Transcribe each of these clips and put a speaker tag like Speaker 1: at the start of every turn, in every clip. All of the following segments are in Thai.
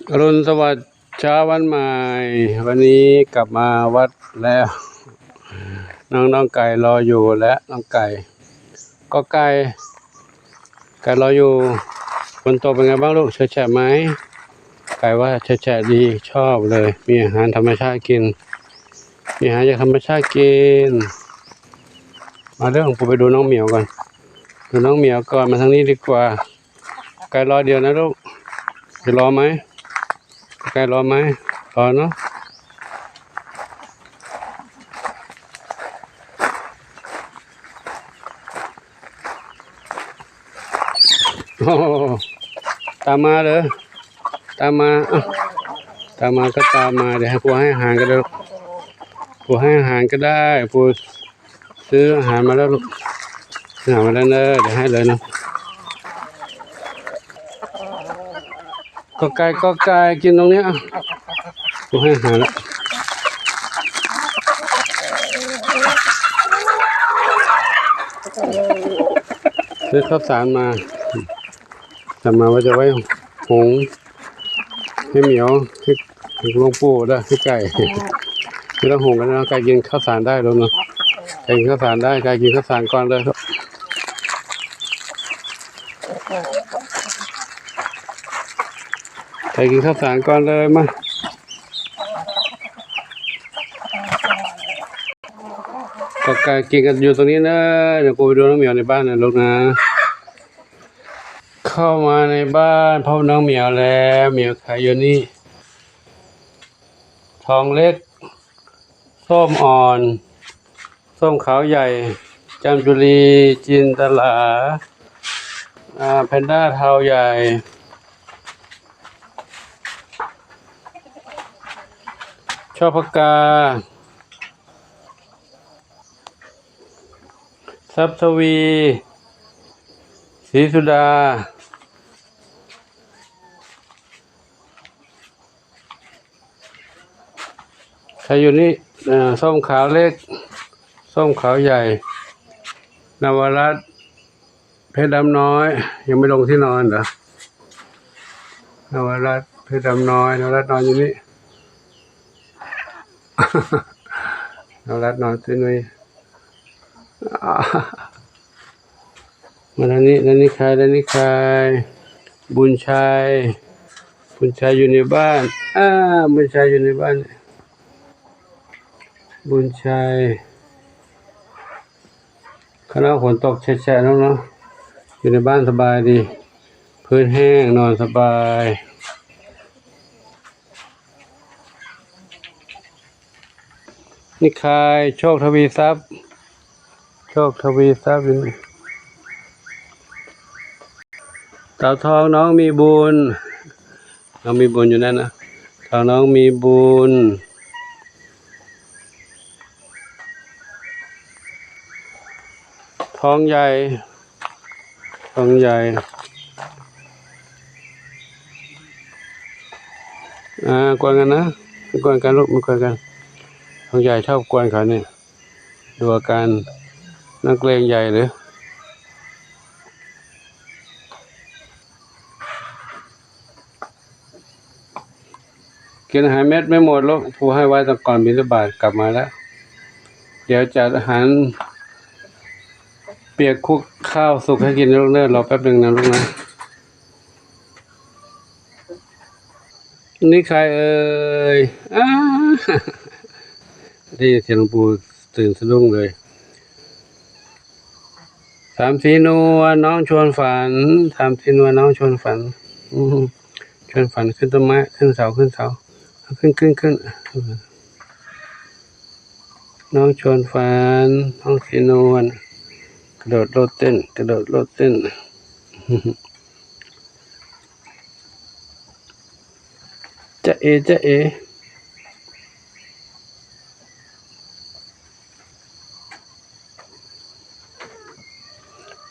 Speaker 1: อรุณสวัสดิ์เช้าวันใหม่วันนี้กลับมาวัดแล้วน้องไก่รออยู่และน้องไก่ก็ไก่รออยู่ฝนตกเป็นไงบ้างลูกแฉะไหมไก่ว่าแฉะดีชอบเลยมีอาหารธรรมชาติกินมีอาหารจากธรรมชาติกินมาเรื่องผมไปดูน้องเหมียวก่อนดูน้องเหมียวก่อนมาทางนี้ดีกว่าไก่รอเดียวนะลูกจะรอไหมไก่รอไหมรอเนาะโอ้ตามมาเลยตามมาตามมาก็ตามมาเดี๋ยวให้ปูให้อาหารก็ได้ปูให้อาหารก็ได้ปูซื้ออาหารมาแล้วลูกซื้ออาหารมาแล้วเนอะเดี๋ยวให้เลยนะก็ไก่กินตรงนี้ปูให้อาหารแล้วซื้อข้าวสารมาทำมาว่าจะไว้หุงให้เหมียวให้หลวงปู่ได้ให้ไก่ไม่ต้องหุงกันนะไก่กินข้าวสารได้แล้วเนาะไก่กินข้าวสารได้ไก่กินข้าวสารก่อนเลยครับไก่กินข้าวสารก่อนเลยมาก็ไก่กินกันอยู่ตรงนี้นะเดี๋ยวกูไปดูน้องเหมียวในบ้านนะลูกนะเข้ามาในบ้านพบน้องเหมียวแล้วเหมียวขายอยู่นี่ทองเล็กส้มอ่อนส้มขาวใหญ่จามจุรีจินตลาแพนด้าเทาใหญ่ชอบปากกาซับสวีศรีสุดาใครอยู่นี่ส้มขาวเล็กส้มขาวใหญ่นวรัตน์เพชรดำน้อยยังไม่ลงที่นอนเหรอนวรัตน์เพชรดำน้อยนวรัตน์นอนอยู่นี่ นวรัตน์นอนที่นี่มาทางนี้ใครบุญชัยอยู่ในบ้านบุญชัยอยู่ในบ้านบุญชัยคณะฝนตกแฉะๆเนาะอยู่ในบ้านสบายดีพื้นแห้งนอนสบายนี่ใครโชคทวีทรัพย์อยู่นี่เต่าทองน้องมีบุญอยู่นั่นนะเต่าน้องมีบุญทองใหญ่กวนกันนะกวนกันลูกมันกวนกันทองใหญ่ชอบกวนเขาเนี่ยดูอาการนักเลงใหญ่หรือกินอาหารเม็ดไม่หมดลูกผู้ให้ไว้ตอนก่อนบิณฑบาตกลับมาแล้วเดี๋ยวจัดอาหารเปียกคุกข้าวสุกให้กินลูกเนอรอแป๊บหนึ่งนะลูกนะนี่ใครเอ่ยที่เสียงหลวงปู่ตื่นสะดุ้งเลยสามสีนัวน้องชวนฝันชวนฝันขึ้นต้นไม้ขึ้นเสาขึ้นน้องชวนฝันน้องสีนวลกระโดดโลดเต้นจะเอ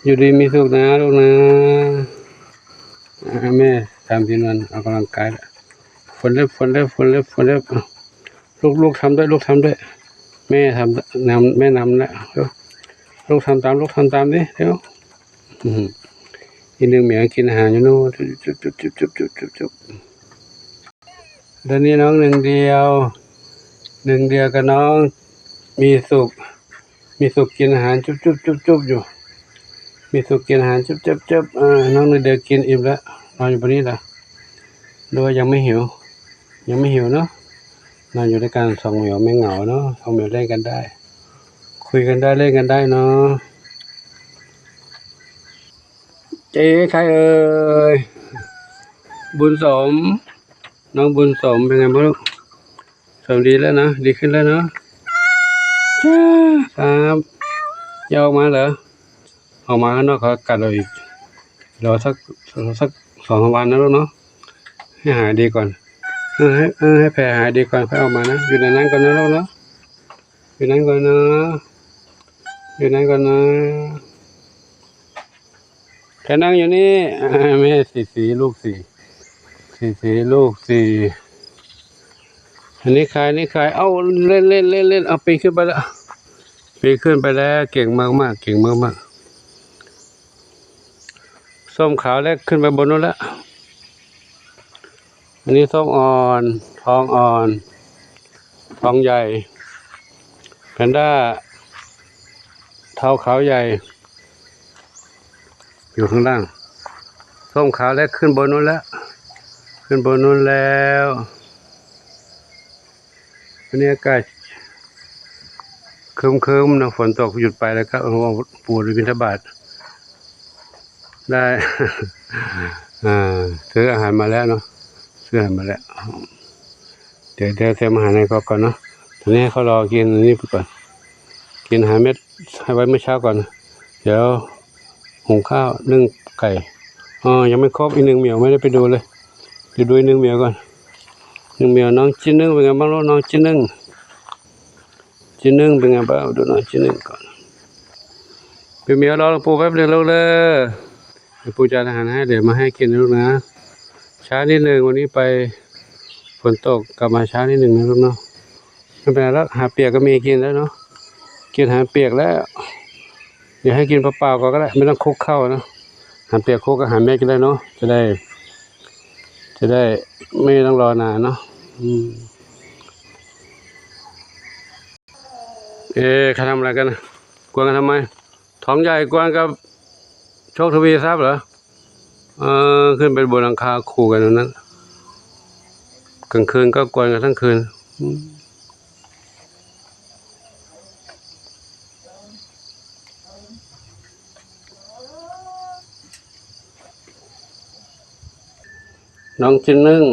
Speaker 1: อยู่ดีมีสุขนะลูกนะแม่ทำที่นั่นออกกำลังกายแล้วฝนเล็บลูกทำด้วยแม่ทำแม่นำแล้วลูกทำตามดิเดี๋ยวอีกหนึ่งเหมียวกินอาหารอยู่นู่นจุ๊บ ตอนนี้น้องหนึ่งเดียวกับน้องมีสุขกินอาหารจุบอยู่มีสุขกินอาหารจุบน้องหนึ่งเดียวกินอิ่มแล้วนอนอยู่บนนี้ละดูว่ายังไม่หิวเนาะนอนอยู่ด้วยกันสองเหมียวไม่เหงาเนาะสองเหมียวเล่นกันได้คุยกันได้เล่นกันได้เนาะเจ๊ใครเอ่ยบุญสมน้องบุญสมเป็นไงบ้างลูกสมดีแล้วนะดีขึ้นแล้วเนาะจ้าครับยาออกมาเหรอออกมาข้างนอกเขากัดเราอีกรอสัก2-3 วันนะลูกเนาะให้หายดีก่อนให้แผลหายดีก่อนค่อยออกมานะอยู่ในนั้นก่อนนะลูกเนาะอยู่นั้นก่อนนะแค่นั่งอยู่นี่ไม่ให้สีลูกอันนี้ใครเอ้าเล่นเอาปีนขึ้นไปแล้วเก่งมากส้มขาวแล้วขึ้นไปบนนู้นแล้วอันนี้ส้มอ่อนท้องอ่อนท้องใหญ่แพนด้าเท้าขาวใหญ่อยู่ข้างล่างส้มขาวแล้วขึ้นบนนู้นแล้วอันนี้อากาศครึ้มนะฝนตกหยุดไปแล้วครับปู่บิณฑบาตได้ ซื้ออาหารมาแล้วเนาะเดี๋ยวเตรียมอาหารให้เขาก่อนเนาะตอนนี้เขารอกินนี่ไปก่อนกินอาหารเม็ดให้ไว้เมื่อเช้าก่อนเดี๋ยวหุงข้าวนึ่งไก่ยังไม่ครบอีก1 เหมียวไม่ได้ไปดูเลยดูอีก1 เหมียวก่อน1 เหมียวน้องจิ้นนึ่งเป็นไงบ้างลูกน้องจิ้นนึ่งเป็นไงบ้างดูน้องจิ้นนึ่งก่อนเป็นเหมียวรอหลวงปู่แป๊บนึงลูกเลยปู่จัดอาหารให้เดี๋ยวมาให้กินลูกนะช้านิดนึงวันนี้ไปฝนตกกลับมาช้านิดนึงนะลูกเนาะไม่เป็นไรแล้วหาเปียกก็มีกินแล้วเนาะกินหาเปียกแล้วเดี๋ยวให้กินเปล่าๆก็ได้ไม่ต้องคลุกเข้านะหาเปียกคลุกกับหาเม็ดก็ได้เนาะจะได้ไม่ต้องรอนานเนาะเขาทำอะไรกันนะกวนกันทำไมท้องใหญ่กวนกับโชคทวีทรัพย์เหรอขึ้นไปบนหลังคาขู่กันตรงนั้นกลางคืนก็กวนกันทั้งคืนน้องจิ้นนึ่ง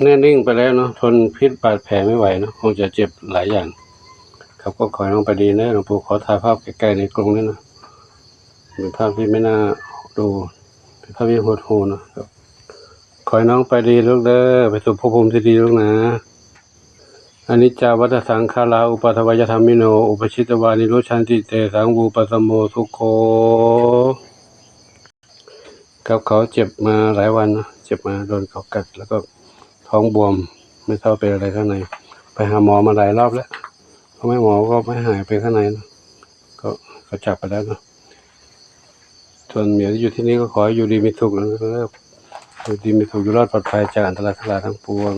Speaker 1: แน่นิ่งไปแล้วเนาะทนพิษบาดแผลไม่ไหวเนาะคงจะเจ็บหลายอย่างครับก็ขอน้องไปดีนะหลวงปู่ขอถ่ายภาพใกล้ๆในกรงนี่นะเป็นภาพที่ไม่น่าดูเป็นภาพที่โหดหูนะครับขอให้น้องไปดีลูกเด้อไปสู่ภพภูมิที่ดีลูกนะอนิจจาวัฏสังขาราอุปัฏฐวายธรรมิโนอุปชิตวานิโรชันติเตสังวูปสมโมทุกโขครับเขาเจ็บมาหลายวันนะเจ็บมาโดนเขากัดแล้วก็ท้องบวมไม่ทราบเป็นอะไรข้างในไปหาหมอมาหลายรอบแล้วเขาไม่หมอก็ไม่หายไปข้างในนะก็เขาจับไปแล้วนะส่วนเหมียวที่อยู่ที่นี่ก็ขออยู่ดีมีสุขนะครับอยู่ดีมีสุขอยู่รอดปลอดภัยจากอันตรายทั้งหลายทั้งปวง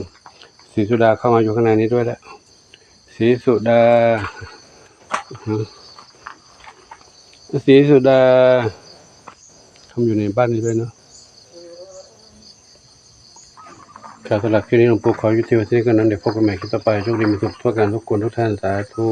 Speaker 1: ศรีสุดาเข้ามาอยู่ข้างในนี้ด้วยแล้วศรีสุดาทำอยู่ในบ้านนี้ด้วยเนาะสำหรับคลิปนี้หลวงปู่ขอยุติไว้ที่นี่ก่อนนั้นเดี๋ยวพบกันใหม่คลิปต่อไปโชคดีมีสุขทั่วกันทุกคนทุกท่านสาธุ